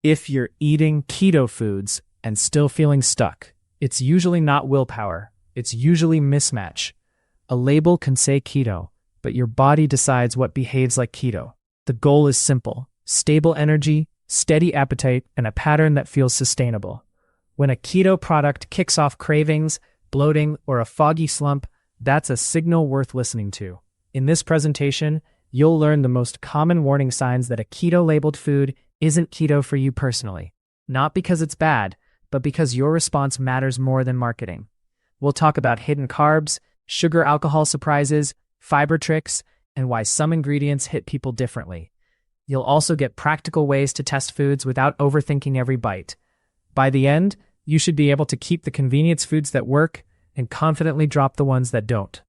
If you're eating keto foods and still feeling stuck, it's usually not willpower, it's usually mismatch. A label can say keto, but your body decides what behaves like keto. The goal is simple: stable energy, steady appetite, and a pattern that feels sustainable. When a keto product kicks off cravings, bloating, or a foggy slump, that's a signal worth listening to. In this presentation, you'll learn the most common warning signs that a keto-labeled food isn't keto for you personally. Not because it's bad, but because your response matters more than marketing. We'll talk about hidden carbs, sugar alcohol surprises, fiber tricks, and why some ingredients hit people differently. You'll also get practical ways to test foods without overthinking every bite. By the end, you should be able to keep the convenience foods that work and confidently drop the ones that don't.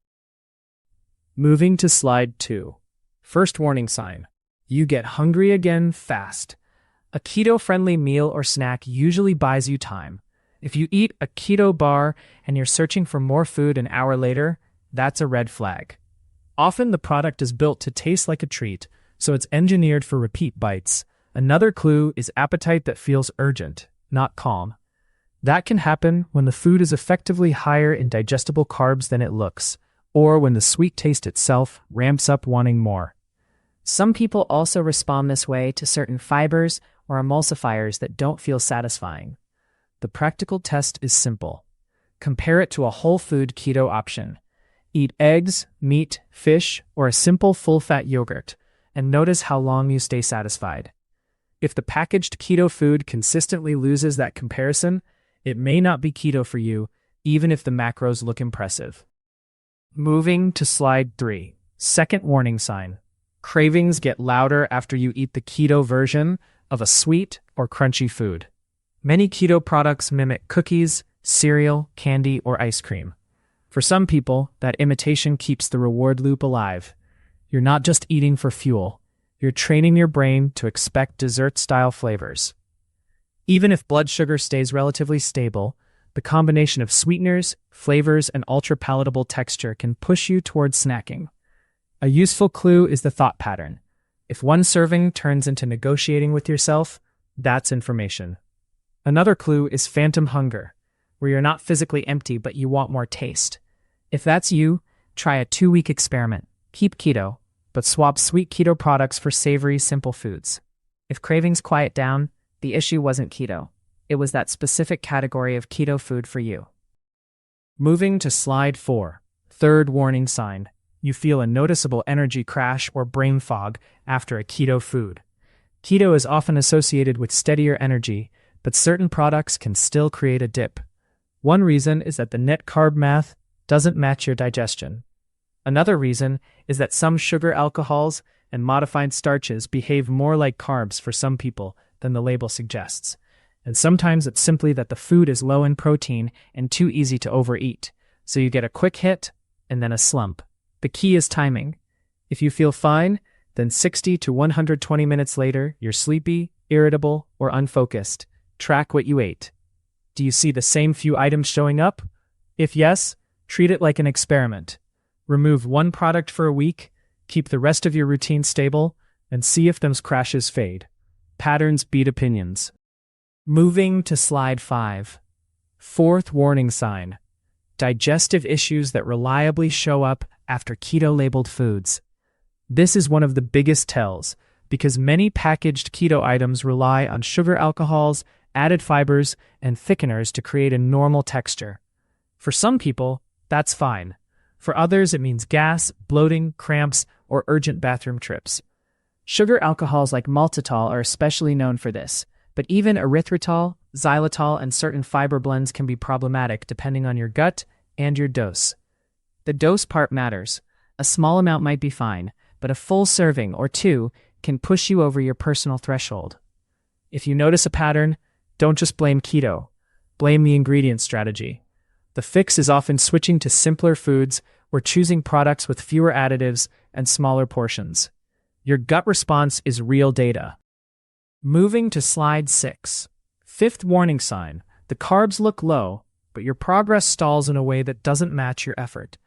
Moving to slide 2. First warning sign: you get hungry again fast. A keto-friendly meal or snack usually buys you time. If you eat a keto bar and you're searching for more food an hour later, that's a red flag. Often the product is built to taste like a treat, so it's engineered for repeat bites. Another clue is appetite that feels urgent, not calm. That can happen when the food is effectively higher in digestible carbs than it looks, or when the sweet taste itself ramps up wanting more. Some people also respond this way to certain fibers or emulsifiers that don't feel satisfying. The practical test is simple. Compare it to a whole food keto option. Eat eggs, meat, fish, or a simple full-fat yogurt, and notice how long you stay satisfied. If the packaged keto food consistently loses that comparison, it may not be keto for you, even if the macros look impressive. Moving to slide 3. Second warning sign: cravings get louder after you eat the keto version of a sweet or crunchy food. Many keto products mimic cookies, cereal, candy, or ice cream. For some people, that imitation keeps the reward loop alive. You're not just eating for fuel, you're training your brain to expect dessert-style flavors. Even if blood sugar stays relatively stable, the combination of sweeteners, flavors, and ultra-palatable texture can push you towards snacking. A useful clue is the thought pattern. If one serving turns into negotiating with yourself, that's information. Another clue is phantom hunger, where you're not physically empty but you want more taste. If that's you, try a 2-week experiment. Keep keto, but swap sweet keto products for savory, simple foods. If cravings quiet down, the issue wasn't keto. It was that specific category of keto food for you. Moving to slide 4. Third warning sign: you feel a noticeable energy crash or brain fog after a keto food. Keto is often associated with steadier energy, but certain products can still create a dip. One reason is that the net carb math doesn't match your digestion. Another reason is that some sugar alcohols and modified starches behave more like carbs for some people than the label suggests. And sometimes it's simply that the food is low in protein and too easy to overeat, so you get a quick hit and then a slump. The key is timing. If you feel fine, then 60 to 120 minutes later, you're sleepy, irritable, or unfocused. Track what you ate. Do you see the same few items showing up? If yes, treat it like an experiment. Remove one product for a week, keep the rest of your routine stable, and see if those crashes fade. Patterns beat opinions. Moving to slide 5. Fourth warning sign: digestive issues that reliably show up after keto-labeled foods. This is one of the biggest tells, because many packaged keto items rely on sugar alcohols, added fibers, and thickeners to create a normal texture. For some people, that's fine. For others, it means gas, bloating, cramps, or urgent bathroom trips. Sugar alcohols like maltitol are especially known for this, but even erythritol, xylitol, and certain fiber blends can be problematic depending on your gut and your dose. The dose part matters. A small amount might be fine, but a full serving or 2 can push you over your personal threshold. If you notice a pattern, don't just blame keto. Blame the ingredient strategy. The fix is often switching to simpler foods or choosing products with fewer additives and smaller portions. Your gut response is real data. Moving to slide 6. Fifth warning sign: the carbs look low, but your progress stalls in a way that doesn't match your effort.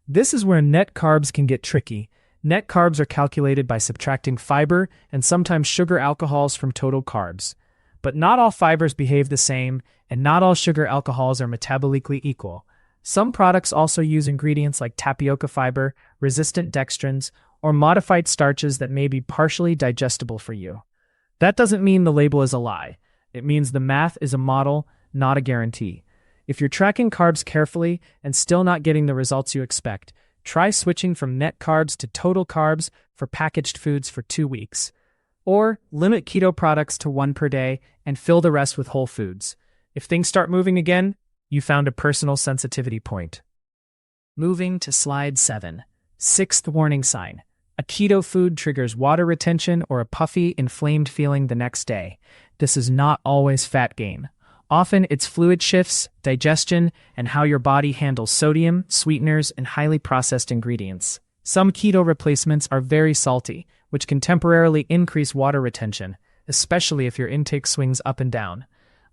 This is where net carbs can get tricky. Net carbs are calculated by subtracting fiber and sometimes sugar alcohols from total carbs. But not all fibers behave the same, and not all sugar alcohols are metabolically equal. Some products also use ingredients like tapioca fiber, resistant dextrins, or modified starches that may be partially digestible for you. That doesn't mean the label is a lie. It means the math is a model, not a guarantee. If you're tracking carbs carefully and still not getting the results you expect, try switching from net carbs to total carbs for packaged foods for 2 weeks. Or limit keto products to 1 per day and fill the rest with whole foods. If things start moving again, you found a personal sensitivity point. Moving to slide 7. 6th warning sign. A keto food triggers water retention or a puffy, inflamed feeling the next day. This is not always fat gain. Often it's fluid shifts, digestion, and how your body handles sodium, sweeteners, and highly processed ingredients. Some keto replacements are very salty, which can temporarily increase water retention, especially if your intake swings up and down.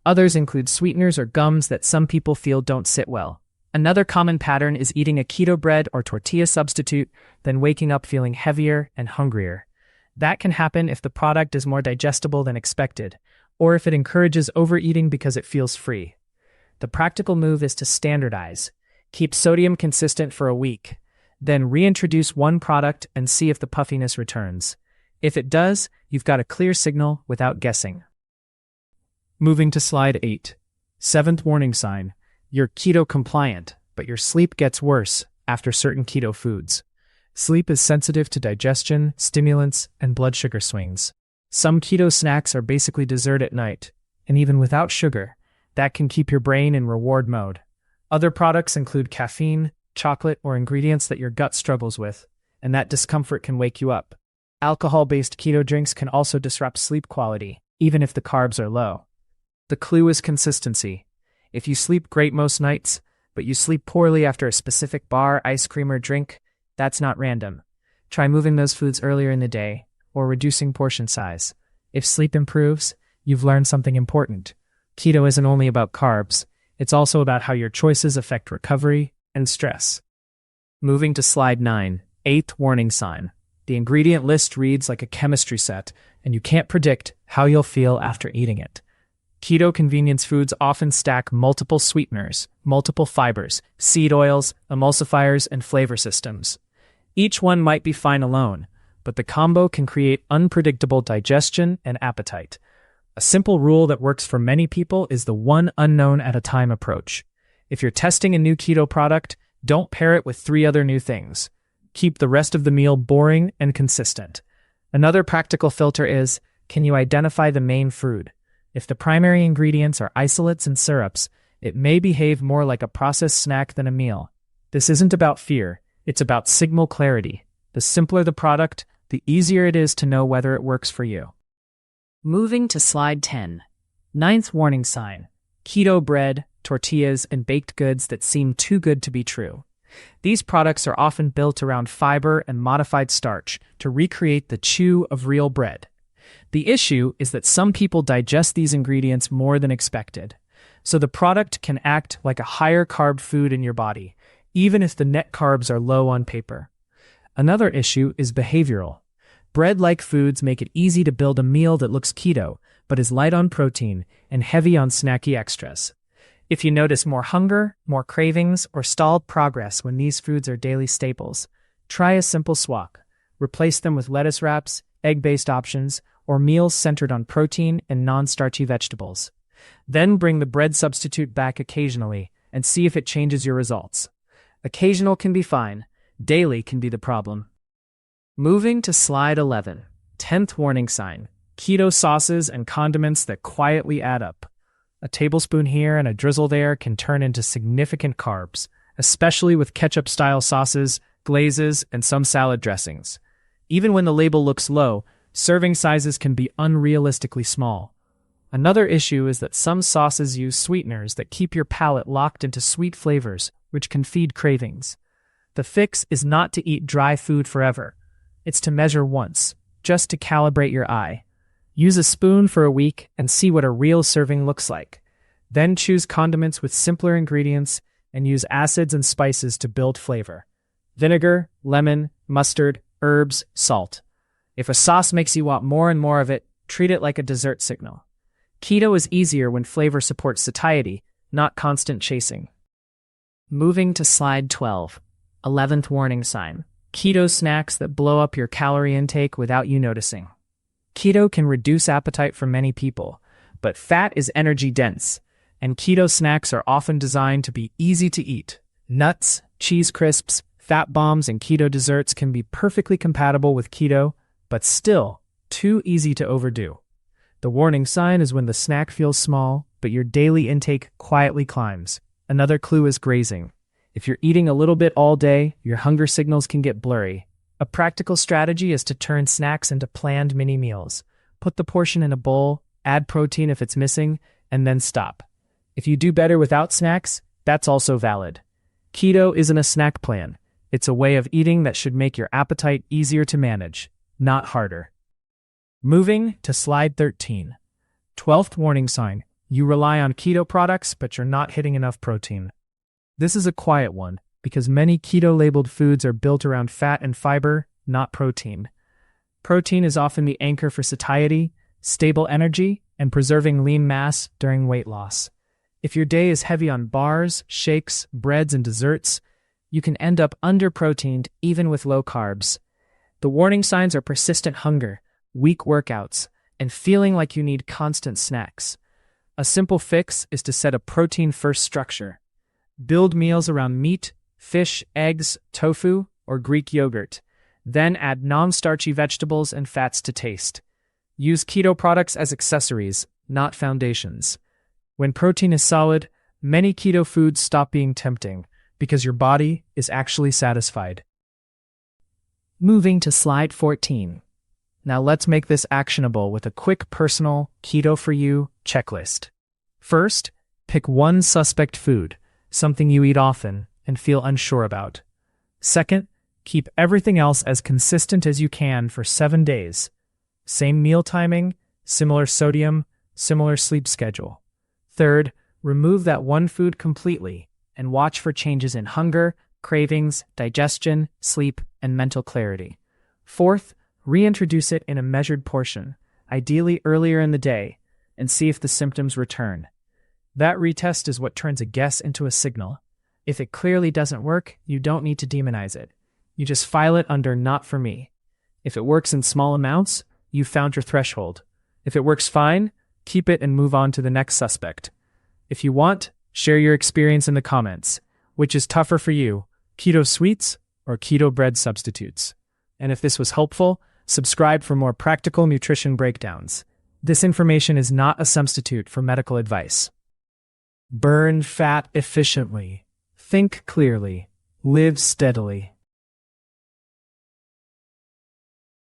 Others include sweeteners or gums that some people feel don't sit well. Another common pattern is eating a keto bread or tortilla substitute, then waking up feeling heavier and hungrier. That can happen if the product is more digestible than expected, or if it encourages overeating because it feels free. The practical move is to standardize. Keep sodium consistent for a week, then reintroduce one product and see if the puffiness returns. If it does, you've got a clear signal without guessing. Moving to slide 8. 7th warning sign. You're keto compliant, but your sleep gets worse after certain keto foods. Sleep is sensitive to digestion, stimulants, and blood sugar swings. Some keto snacks are basically dessert at night, and even without sugar, that can keep your brain in reward mode. Other products include caffeine, chocolate, or ingredients that your gut struggles with, and that discomfort can wake you up. Alcohol-based keto drinks can also disrupt sleep quality, even if the carbs are low. The clue is consistency. If you sleep great most nights, but you sleep poorly after a specific bar, ice cream, or drink, that's not random. Try moving those foods earlier in the day, or reducing portion size. If sleep improves, you've learned something important. Keto isn't only about carbs, it's also about how your choices affect recovery and stress. Moving to slide 9, 8th warning sign. The ingredient list reads like a chemistry set, and you can't predict how you'll feel after eating it. Keto convenience foods often stack multiple sweeteners, multiple fibers, seed oils, emulsifiers, and flavor systems. Each one might be fine alone, but the combo can create unpredictable digestion and appetite. A simple rule that works for many people is the one unknown at a time approach. If you're testing a new keto product, don't pair it with 3 other new things. Keep the rest of the meal boring and consistent. Another practical filter is, can you identify the main food? If the primary ingredients are isolates and syrups, it may behave more like a processed snack than a meal. This isn't about fear, it's about signal clarity. The simpler the product, the easier it is to know whether it works for you. Moving to slide 10. 9th warning sign. Keto bread, tortillas, and baked goods that seem too good to be true. These products are often built around fiber and modified starch to recreate the chew of real bread. The issue is that some people digest these ingredients more than expected, so the product can act like a higher carb food in your body, even if the net carbs are low on paper. Another issue is behavioral. Bread-like foods make it easy to build a meal that looks keto, but is light on protein and heavy on snacky extras. If you notice more hunger, more cravings, or stalled progress when these foods are daily staples, try a simple swap. Replace them with lettuce wraps, egg-based options, or meals centered on protein and non-starchy vegetables. Then bring the bread substitute back occasionally and see if it changes your results. Occasional can be fine, daily can be the problem. Moving to slide 11, 10th warning sign. Keto sauces and condiments that quietly add up. A tablespoon here and a drizzle there can turn into significant carbs, especially with ketchup-style sauces, glazes, and some salad dressings. Even when the label looks low, serving sizes can be unrealistically small. Another issue is that some sauces use sweeteners that keep your palate locked into sweet flavors, which can feed cravings. The fix is not to eat dry food forever. It's to measure once, just to calibrate your eye. Use a spoon for a week and see what a real serving looks like. Then choose condiments with simpler ingredients and use acids and spices to build flavor. Vinegar, lemon, mustard, herbs, salt. If a sauce makes you want more and more of it, treat it like a dessert signal. Keto is easier when flavor supports satiety, not constant chasing. Moving to slide 12. 11th warning sign. Keto snacks that blow up your calorie intake without you noticing. Keto can reduce appetite for many people, but fat is energy dense, and keto snacks are often designed to be easy to eat. Nuts, cheese crisps, fat bombs, and keto desserts can be perfectly compatible with keto, but still too easy to overdo. The warning sign is when the snack feels small, but your daily intake quietly climbs. Another clue is grazing. If you're eating a little bit all day, your hunger signals can get blurry. A practical strategy is to turn snacks into planned mini meals. Put the portion in a bowl, add protein if it's missing, and then stop. If you do better without snacks, that's also valid. Keto isn't a snack plan. It's a way of eating that should make your appetite easier to manage, not harder. Moving to slide 13. 12th warning sign. You rely on keto products, but you're not hitting enough protein. This is a quiet one, because many keto-labeled foods are built around fat and fiber, not protein. Protein is often the anchor for satiety, stable energy, and preserving lean mass during weight loss. If your day is heavy on bars, shakes, breads, and desserts, you can end up under-proteined even with low carbs. The warning signs are persistent hunger, weak workouts, and feeling like you need constant snacks. A simple fix is to set a protein-first structure. Build meals around meat, fish, eggs, tofu, or Greek yogurt. Then add non-starchy vegetables and fats to taste. Use keto products as accessories, not foundations. When protein is solid, many keto foods stop being tempting because your body is actually satisfied. Moving to slide 14. Now let's make this actionable with a quick personal keto for you checklist. First, pick one suspect food, something you eat often and feel unsure about. Second, keep everything else as consistent as you can for 7 days. Same meal timing, similar sodium, similar sleep schedule. Third, remove that one food completely and watch for changes in hunger, cravings, digestion, sleep, and mental clarity. Fourth, reintroduce it in a measured portion, ideally earlier in the day, and see if the symptoms return. That retest is what turns a guess into a signal. If it clearly doesn't work, you don't need to demonize it. You just file it under "not for me." If it works in small amounts, you've found your threshold. If it works fine, keep it and move on to the next suspect. If you want, share your experience in the comments. Which is tougher for you, keto sweets or keto bread substitutes? And if this was helpful, subscribe for more practical nutrition breakdowns. This information is not a substitute for medical advice. Burn fat efficiently. Think clearly. Live steadily.